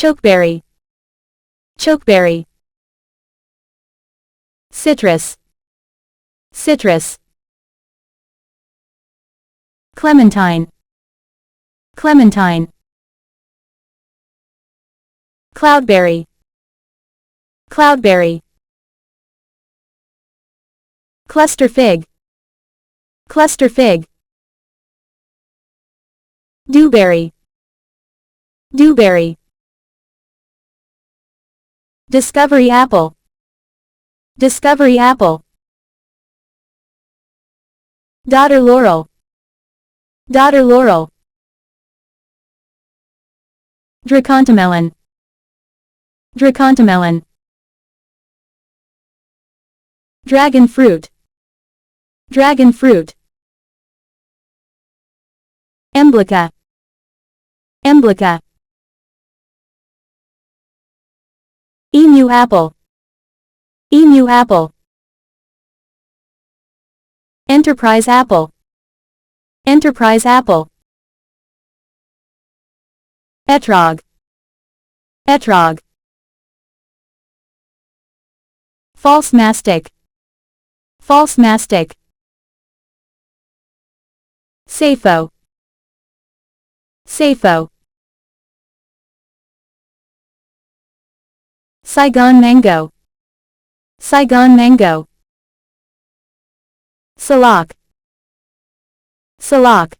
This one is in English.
chokeberry, chokeberry. Citrus, citrus. Clementine, clementine. Cloudberry, cloudberry. Cluster fig, cluster fig. Dewberry, dewberry. Discovery apple, discovery apple. Dodder laurel, dodder laurel. Dracontamelon, dracontamelon. Dragon fruit, dragon fruit. Emblica, emblica. Emu apple, emu apple. Enterprise apple, enterprise apple. Etrog, etrog. False mastic, false mastic. Sappho, sappho. Saigon mango, Saigon mango. Salak, salak.